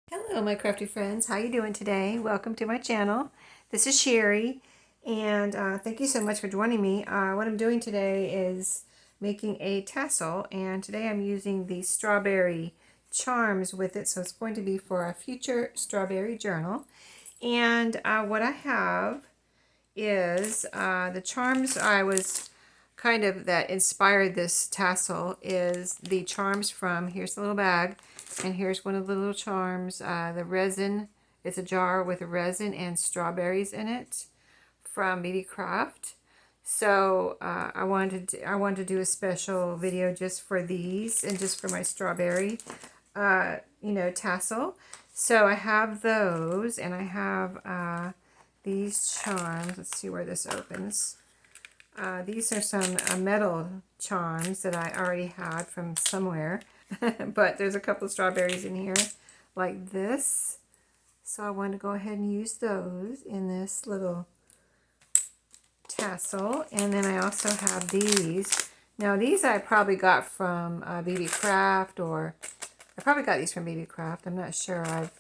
Hello my crafty friends, how you doing today? Welcome to my channel. This is Sheree and thank you so much for joining me. What I'm doing today is making a tassel, and today I'm using the strawberry charms with it, so it's going to be for a future strawberry journal. And what I have is the charms that inspired this tassel is the charms from, here's the little bag, and here's one of the little charms, the resin. It's a jar with resin and strawberries in it from BB Craft. So I wanted to do a special video just for these and just for my strawberry tassel. So I have those, and I have these charms. Let's see where this opens. These are some metal charms that I already had from somewhere, but there's a couple of strawberries in here like this. So I want to go ahead and use those in this little tassel. And then I also have these. Now these I probably got from BB Craft, or I probably got these from BB Craft. I'm not sure. I've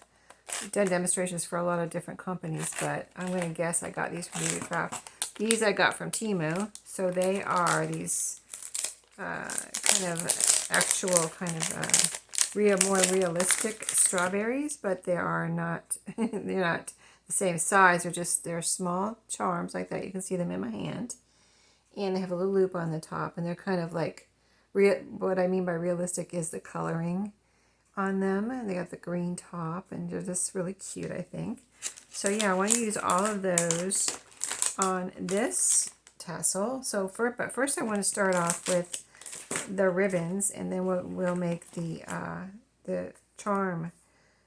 done demonstrations for a lot of different companies, but I'm going to guess I got these from BB Craft. These I got from Temu, so they are these kind of actual more realistic strawberries, but they are not they're not the same size. They're small charms like that. You can see them in my hand, and they have a little loop on the top, and they're kind of like what I mean by realistic is the coloring on them, and they got the green top, and they're just really cute, I think. So yeah, I want to use all of those on this tassel. But first I want to start off with the ribbons, and then we'll make the charm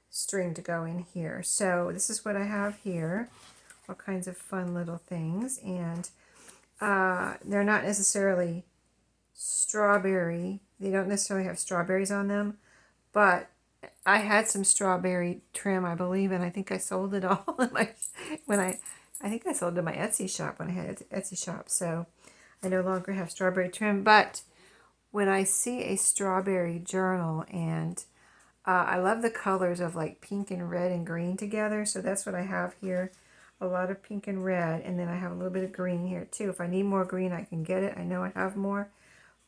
string to go in here. So this is what I have here, all kinds of fun little things, and they're not necessarily strawberry. They don't necessarily have strawberries on them, but I had some strawberry trim, I believe, and I think I sold it all I think I sold it in my Etsy shop when I had an Etsy shop. So I no longer have strawberry trim, but when I see a strawberry journal, and I love the colors of like pink and red and green together, so that's what I have here. A lot of pink and red, and then I have a little bit of green here too. If I need more green, I can get it. I know I have more,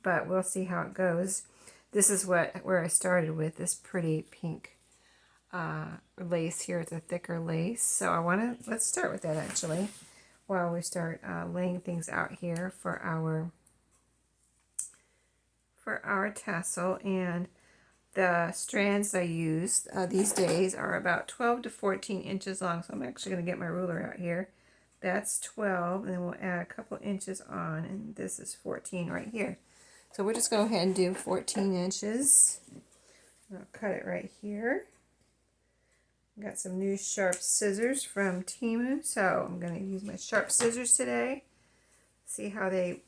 but we'll see how it goes. This is where I started with this pretty pink lace here. It's a thicker lace, so let's start with that actually while we start laying things out here for our tassel. And the strands I use these days are about 12 to 14 inches long, so I'm actually going to get my ruler out here. That's 12, and then we'll add a couple inches on, and this is 14 right here. So we'll just go ahead and do 14 inches. I'll cut it right here. Got some new sharp scissors from Temu, so I'm going to use my sharp scissors today. See how they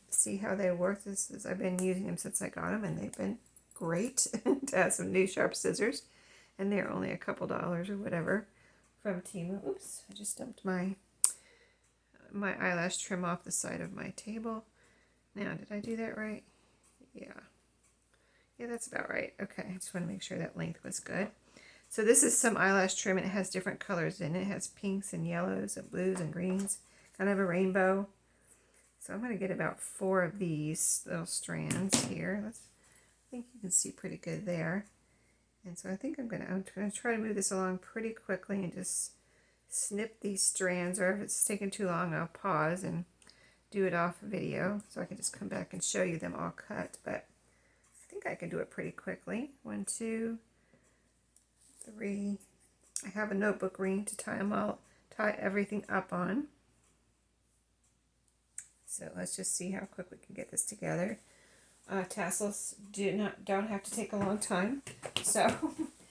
work. I've been using them since I got them, and they've been great to have some new sharp scissors, and they're only a couple dollars or whatever from Temu. Oops, I just dumped my eyelash trim off the side of my table. Now, did I do that right? Yeah, that's about right. Okay, I just want to make sure that length was good. So this is some eyelash trim, and it has different colors in it. It has pinks and yellows and blues and greens, kind of a rainbow. So I'm going to get about 4 of these little strands here. I think you can see pretty good there. And so I think I'm going to try to move this along pretty quickly and just snip these strands, or if it's taking too long, I'll pause and do it off video so I can just come back and show you them all cut. But I think I can do it pretty quickly. 1, 2, 3. I have a notebook ring to tie everything up on. So let's just see how quick we can get this together. Tassels don't have to take a long time. So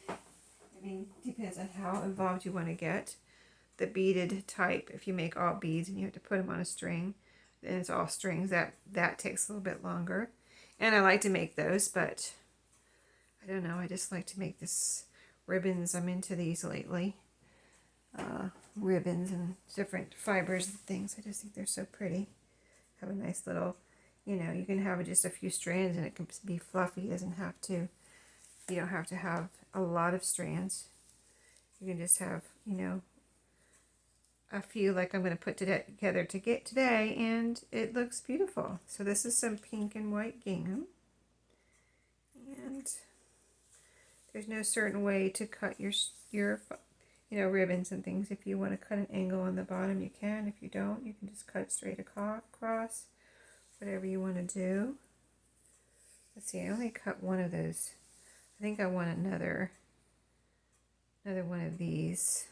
I mean, depends on how involved you want to get. The beaded type, if you make all beads and you have to put them on a string, then it's all strings. That takes a little bit longer. And I like to make those, but I don't know. I just like to make this ribbons. I'm into these lately. Ribbons and different fibers and things. I just think they're so pretty. Have a nice little, you can have just a few strands and it can be fluffy. You don't have to have a lot of strands. You can just have, you know, a few like I'm going to put together to get today, and it looks beautiful. So this is some pink and white gingham, and there's no certain way to cut your you know, ribbons and things. If you want to cut an angle on the bottom, you can. If you don't, you can just cut straight across, whatever you want to do. Let's see, I only cut one of those. I think I want another one of these.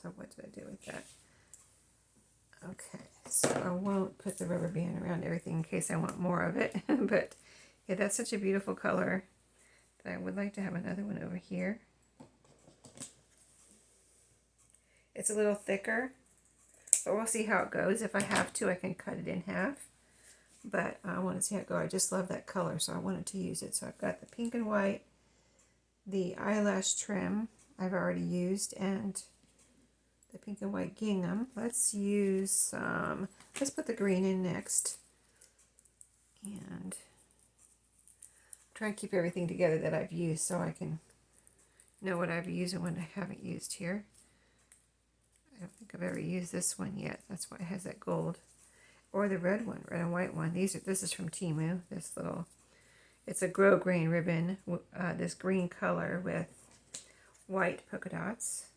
So what did I do with that? Okay, so I won't put the rubber band around everything in case I want more of it. But yeah, that's such a beautiful color that I would like to have another one over here. It's a little thicker, but we'll see how it goes. If I have to, I can cut it in half. But I want to see how it goes. I just love that color, so I wanted to use it. So I've got the pink and white, the eyelash trim I've already used, and the pink and white gingham. Let's use some, let's put the green in next. And try and keep everything together that I've used so I can know what I've used and what I haven't used here. I don't think I've ever used this one yet. That's why it has that gold. Or the red one, red and white one. This is from Temu. This little, it's a grosgrain ribbon, this green color with white polka dots.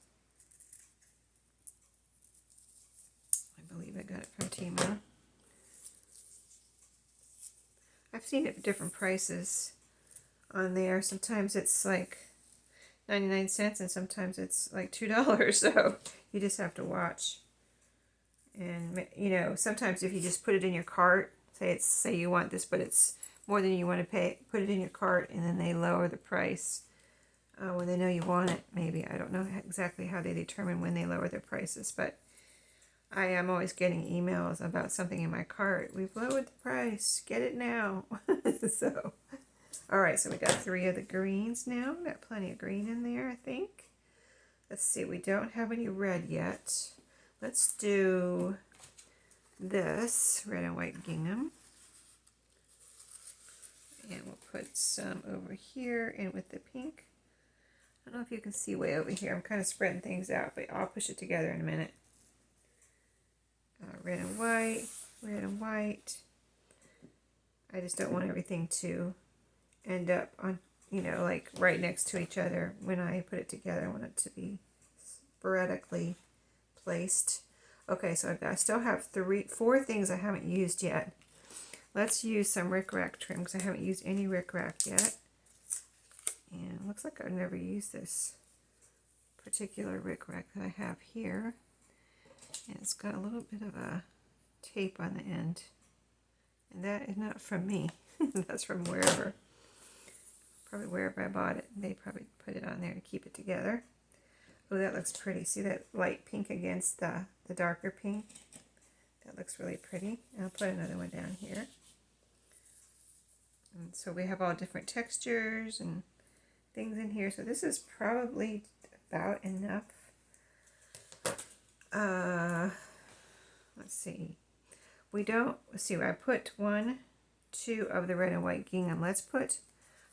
I believe I got it from Temu. I've seen it at different prices on there. Sometimes it's like 99 cents and sometimes it's like $2. So you just have to watch. And you know, sometimes if you just put it in your cart, say you want this, but it's more than you want to pay, put it in your cart, and then they lower the price when they know you want it. Maybe, I don't know exactly how they determine when they lower their prices, but I am always getting emails about something in my cart. We've lowered the price. Get it now. So, all right. So we got 3 of the greens now. We got plenty of green in there, I think. Let's see. We don't have any red yet. Let's do this red and white gingham. And we'll put some over here and with the pink. I don't know if you can see way over here. I'm kind of spreading things out, but I'll push it together in a minute. Red and white, red and white. I just don't want everything to end up on, you know, like right next to each other when I put it together. I want it to be sporadically placed. Okay, so I still have 4 things I haven't used yet. Let's use some rickrack trim because I haven't used any rickrack yet. And it looks like I've never used this particular rickrack that I have here. And it's got a little bit of a tape on the end. And that is not from me. That's from wherever. Probably wherever I bought it. They probably put it on there to keep it together. Oh, that looks pretty. See that light pink against the darker pink? That looks really pretty. And I'll put another one down here. And so we have all different textures and things in here. So this is probably about enough. Let's see. I put 1, 2 of the red and white gingham. Let's put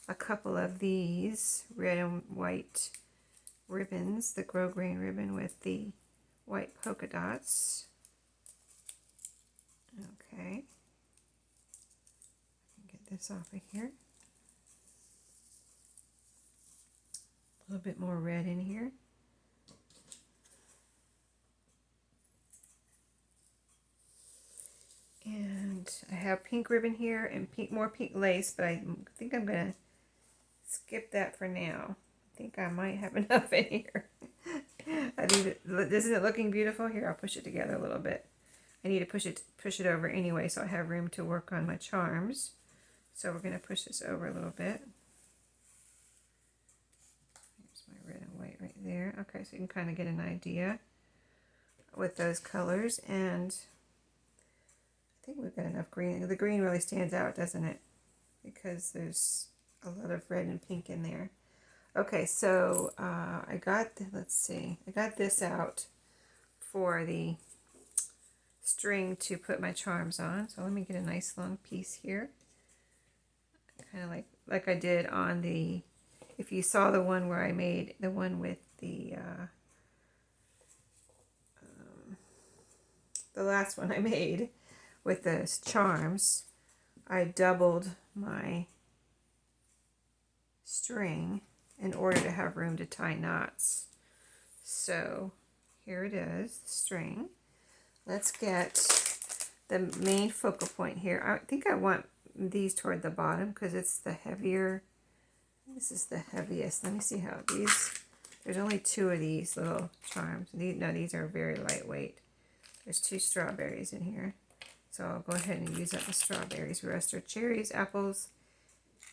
a couple of these red and white ribbons, the grosgrain ribbon with the white polka dots. Okay. Get this off of here. A little bit more red in here. And I have pink ribbon here and more pink lace, but I think I'm going to skip that for now. I think I might have enough in here. Isn't it looking beautiful? Here, I'll push it together a little bit. I need to push it over anyway, so I have room to work on my charms. So we're going to push this over a little bit. There's my red and white right there. Okay, so you can kind of get an idea with those colors. And I think we've got enough green. The green really stands out, doesn't it? Because there's a lot of red and pink in there. Okay, so I got this out for the string to put my charms on. So let me get a nice long piece here. Kind of like I did on the if you saw the one where I made the one with the last one I made with the charms, I doubled my string in order to have room to tie knots. So here it is, the string. Let's get the main focal point here. I think I want these toward the bottom because it's the heavier. This is the heaviest. Let me see how these, there's only 2 of these little charms. These are very lightweight. There's 2 strawberries in here. So I'll go ahead and use up the strawberries. The rest are cherries, apples,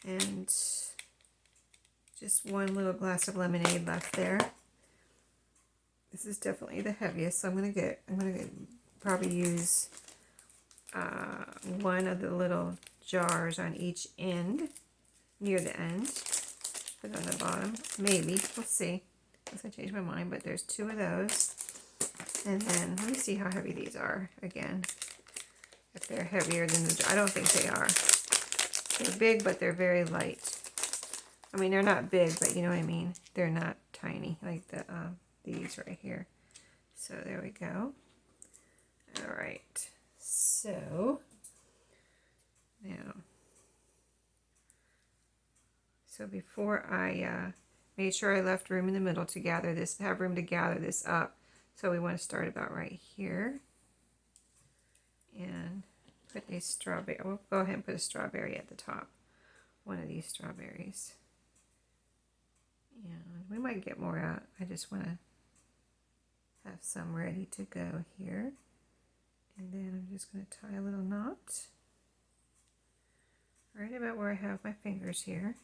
and just 1 little glass of lemonade left there. This is definitely the heaviest, so I'm gonna probably use 1 of the little jars on each end, near the end. Put it on the bottom, maybe, we'll see. Unless I change my mind, but there's 2 of those. And then let me see how heavy these are again. If they're heavier than the, I don't think they are. They're big, but they're very light. I mean, they're not big, but you know what I mean. They're not tiny like the these right here. So there we go. All right. So now, so before I made sure I left room in the middle to gather this, have room to gather this up. So we want to start about right here and put a strawberry. We'll go ahead and put a strawberry at the top. 1 of these strawberries. And we might get more out. I just want to have some ready to go here. And then I'm just going to tie a little knot right about where I have my fingers here.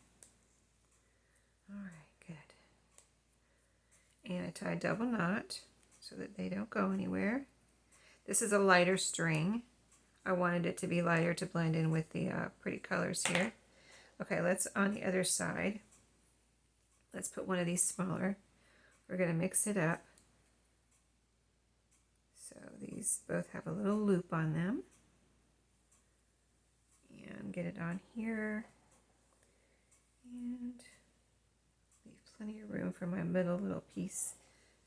All right, good. And I tie a double knot so that they don't go anywhere. This is a lighter string. I wanted it to be lighter to blend in with the pretty colors here. Okay, let's, on the other side, let's put 1 of these smaller. We're going to mix it up. So these both have a little loop on them. And get it on here. And leave plenty of room for my middle little piece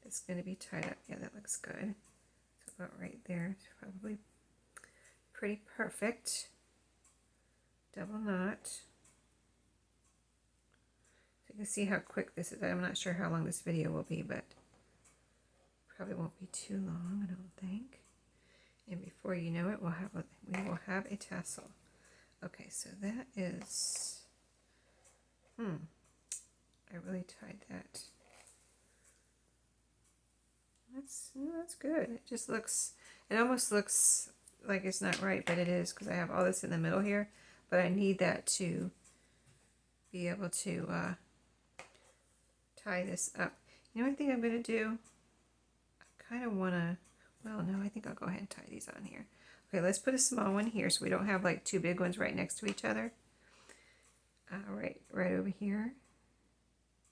that's going to be tied up. Yeah, that looks good. So about right there. It's probably pretty perfect. Double knot. So you can see how quick this is. I'm not sure how long this video will be, but probably won't be too long, I don't think. And before you know it, we will have a tassel. Okay, so that is, I really tied that. That's good. It just looks, it almost looks like it's not right, but it is because I have all this in the middle here. But I need that to be able to tie this up. You know what I think I'm going to do? I kind of want to, well, no, I think I'll go ahead and tie these on here. Okay, let's put a small one here so we don't have like 2 big ones right next to each other. Right over here.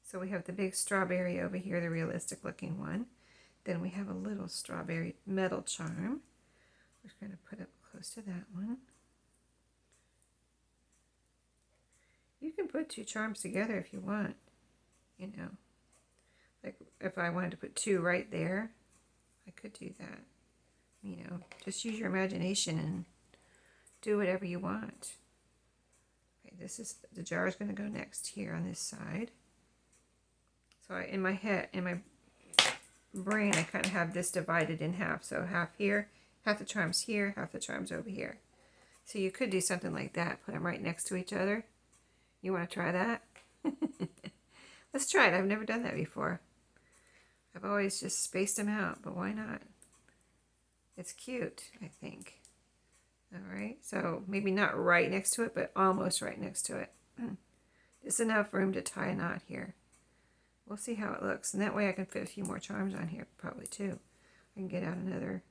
So we have the big strawberry over here, the realistic looking one. Then we have a little strawberry metal charm. We're going to put up close to that one. You can put 2 charms together if you want, you know. Like if I wanted to put 2 right there, I could do that. You know, just use your imagination and do whatever you want. Okay, this is, the jar is going to go next here on this side. So in my head, in my brain, I kind of have this divided in half. So half here, half the charms here, half the charms over here. So you could do something like that. Put them right next to each other. You want to try that? Let's try it. I've never done that before. I've always just spaced them out, but why not? It's cute, I think. All right, so maybe not right next to it, but almost right next to it. Just enough room to tie a knot here. We'll see how it looks, and that way I can fit a few more charms on here, probably too. I can get out another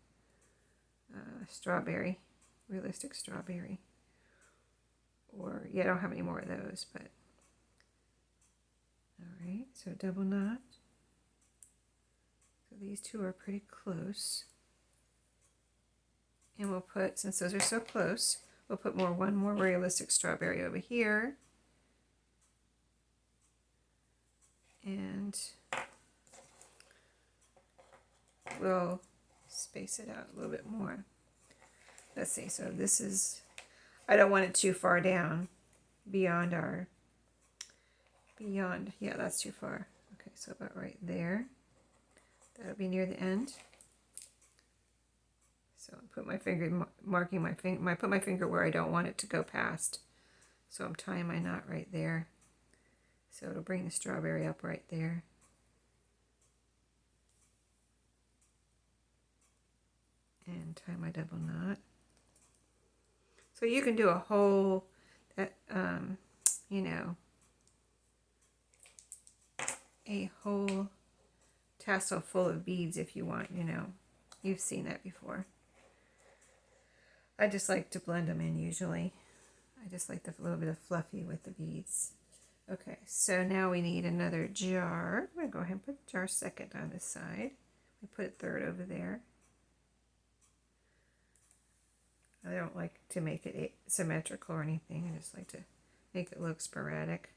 strawberry, realistic strawberry. Or, yeah, I don't have any more of those, but. All right, so double knot. So these 2 are pretty close. And we'll put, since those are so close, we'll put one more realistic strawberry over here. And we'll space it out a little bit more. Let's see, so this is, I don't want it too far down beyond yeah, that's too far. Okay, so about right there. That'll be near the end. So I put my finger, marking my finger, I put my finger where I don't want it to go past. So I'm tying my knot right there. So it'll bring the strawberry up right there. And tie my double knot. So you can do a whole, you know, a whole tassel full of beads if you want, you know. You've seen that before. I just like to blend them in usually. I just like the little bit of fluffy with the beads. Okay, so now we need another jar. I'm going to go ahead and put the jar second on this side. We put it third over there. I don't like to make it symmetrical or anything. I just like to make it look sporadic.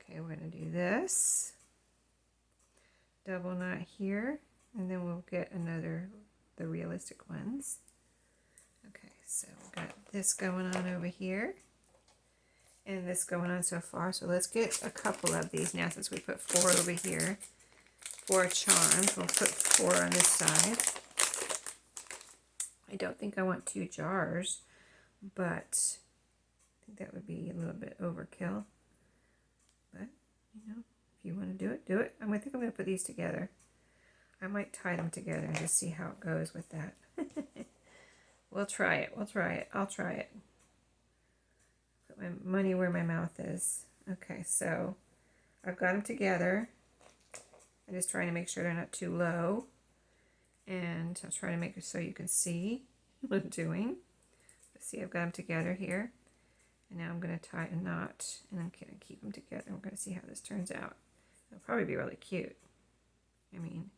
Okay, we're going to do this. Double knot here, and then we'll get the realistic ones. Okay, so we've got this going on over here. And this going on so far. So let's get a couple of these now since we put 4 over here. 4 charms. We'll put 4 on this side. I don't think I want 2 jars, but I think that would be a little bit overkill. But, you know, if you want to do it, do it. I think I'm going to put these together. I might tie them together and just see how it goes with that. We'll try it. We'll try it. I'll try it. Put my money where my mouth is. Okay, so I've got them together. I'm just trying to make sure they're not too low. And I'll try to make it so you can see what I'm doing. Let's see, I've got them together here. And now I'm going to tie a knot. And I'm going to keep them together. We're going to see how this turns out. It'll probably be really cute. I mean,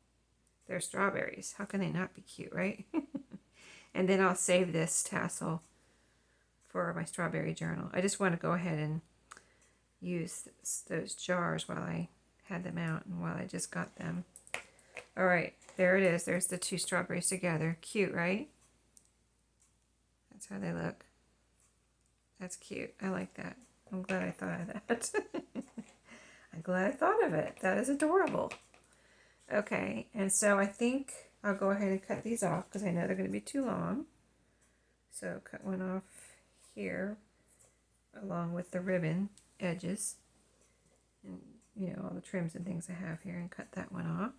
they're strawberries. How can they not be cute, right? And then I'll save this tassel for my strawberry journal. I just want to go ahead and use those jars while I had them out and while I just got them. All right, there it is. There's the 2 strawberries together. Cute, right? That's how they look. That's cute. I like that. I'm glad I thought of that. I'm glad I thought of it. That is adorable. Okay, and so I think I'll go ahead and cut these off because I know they're going to be too long. So cut one off here along with the ribbon edges and, you know, all the trims and things I have here, and cut that one off.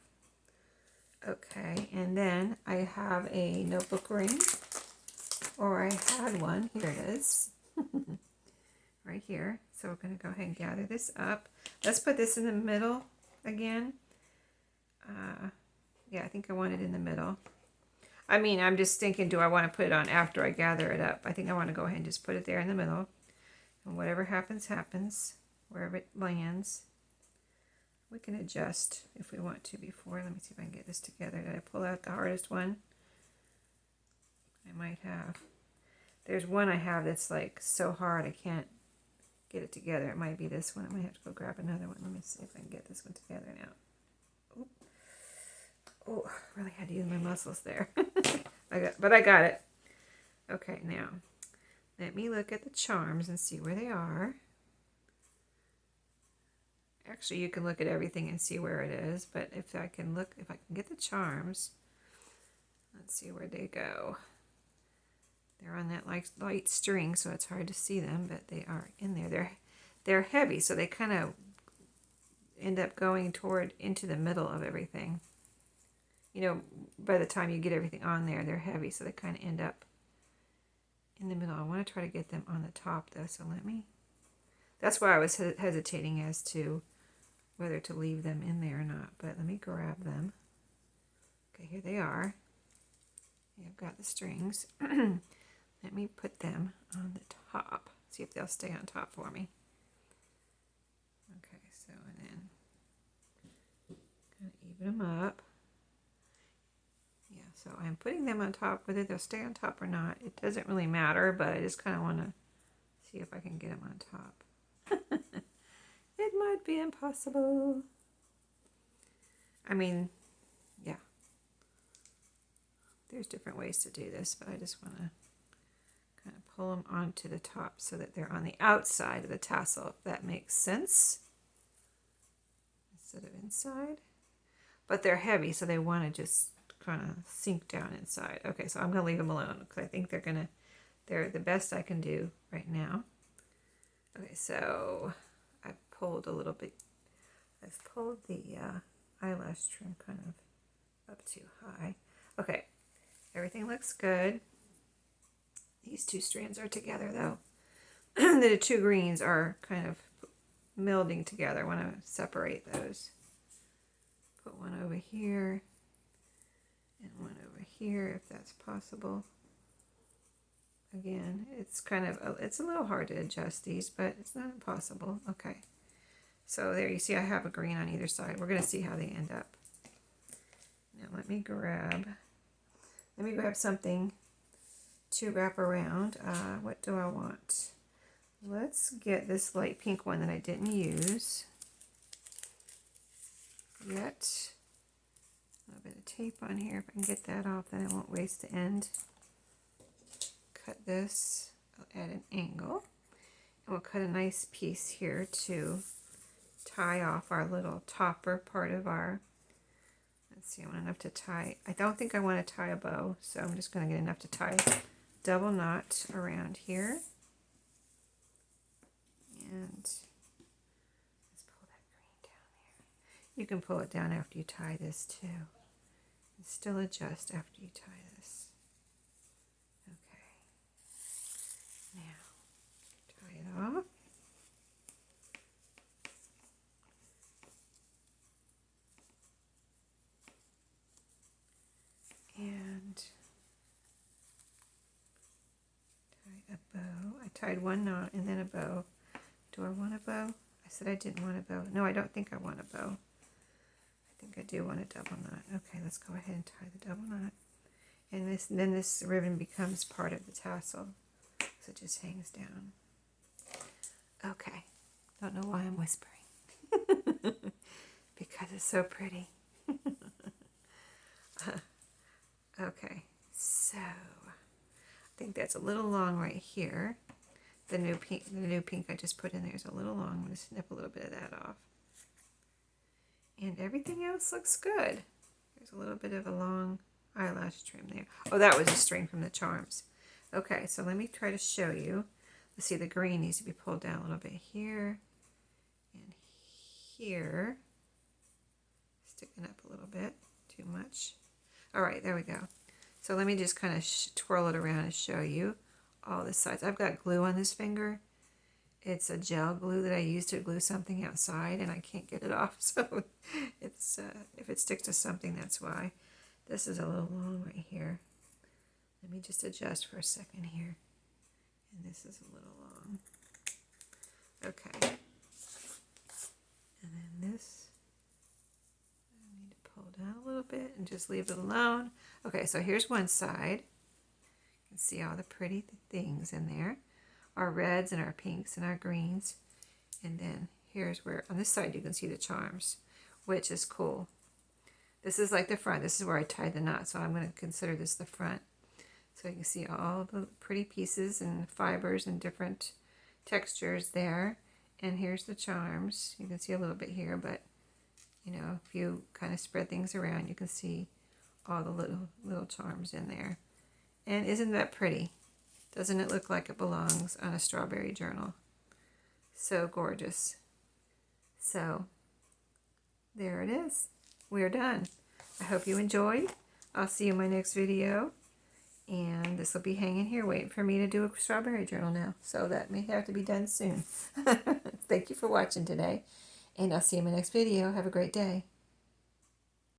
Okay, and then I have a notebook ring, or I had one. Here it is. Right here. So we're going to go ahead and gather this up. Let's put this in the middle again. Yeah, I think I want it in the middle. I mean, I'm just thinking, do I want to put it on after I gather it up? I think I want to go ahead and just put it there in the middle. And whatever happens, happens. Wherever it lands. We can adjust if we want to before. Let me see if I can get this together. Did I pull out the hardest one? I might have. There's one I have that's like so hard I can't get it together. It might be this one. I might have to go grab another one. Let me see if I can get this one together now. Oh, really had to use my muscles there. But I got it. Okay, now let me look at the charms and see where they are. Actually, you can look at everything and see where it is, but if I can get the charms, let's see where they go. They're on that light string, so it's hard to see them, but they are in there. They're heavy, so they kind of end up going into the middle of everything. You know, by the time you get everything on there, they're heavy, so they kind of end up in the middle. I want to try to get them on the top, though, so that's why I was hesitating as to whether to leave them in there or not, but let me grab them. Okay, here they are. I've got the strings. Let me put them on the top. See if they'll stay on top for me. Okay, so and then kind of even them up. Yeah, so I'm putting them on top. Whether they'll stay on top or not, it doesn't really matter, but I just kind of want to see if I can get them on top. It might be impossible. I mean, yeah. There's different ways to do this, but I just want to kind of pull them onto the top so that they're on the outside of the tassel, if that makes sense, instead of inside. But they're heavy, so they want to just kind of sink down inside. Okay, so I'm going to leave them alone because I think they're the best I can do right now. Okay, so I've pulled a little bit. I've pulled the eyelash trim kind of up too high. Okay, everything looks good. These two strands are together though. The two greens are kind of melding together. I want to separate those. Put one over here and one over here if that's possible. Again, it's kind of, it's a little hard to adjust these, but it's not impossible. Okay, so there you see I have a green on either side. We're going to see how they end up. Now let me grab something to wrap around. What do I want? Let's get this light pink one that I didn't use yet. A little bit of tape on here. If I can get that off, then I won't waste the end. Cut this. I'll add an angle. And we'll cut a nice piece here to tie off our little topper part of our, let's see, I want enough to tie, I don't think I want to tie a bow, so I'm just going to get enough to tie a double knot around here. And let's pull that green down there. You can pull it down after you tie this too. And still adjust after you tie this. Okay. Now, tie it off. And tie a bow. I tied one knot and then a bow. Do I want a bow? I said I didn't want a bow. No, I don't think I want a bow. I think I do want a double knot. Okay, let's go ahead and tie the double knot. And then this ribbon becomes part of the tassel. So it just hangs down. Okay. Don't know why I'm whispering. Because it's so pretty. Okay, so I think that's a little long right here. The new pink I just put in there is a little long. I'm going to snip a little bit of that off. And everything else looks good. There's a little bit of a long eyelash trim there. Oh, that was a string from the charms. Okay, so let me try to show you. Let's see, the green needs to be pulled down a little bit here and here. Sticking up a little bit, too much. All right, there we go. So let me just kind of twirl it around and show you all the sides. I've got glue on this finger. It's a gel glue that I used to glue something outside, and I can't get it off. So it's if it sticks to something, that's why. This is a little long right here. Let me just adjust for a second here. And this is a little long. Okay. And then this, I need to pull down a little bit and just leave it alone. Okay, so here's one side. You can see all the pretty things in there. Our reds and our pinks and our greens. And then here's where, on this side you can see the charms, which is cool. This is like the front. This is where I tied the knot, so I'm going to consider this the front. So you can see all the pretty pieces and fibers and different textures there. And here's the charms. You can see a little bit here, but you know, if you kind of spread things around, you can see all the little charms in there. And isn't that pretty? Doesn't it look like it belongs on a strawberry journal? So gorgeous. So there it is. We're done. I hope you enjoyed. I'll see you in my next video. And this will be hanging here waiting for me to do a strawberry journal now. So that may have to be done soon. Thank you for watching today. And I'll see you in my next video. Have a great day.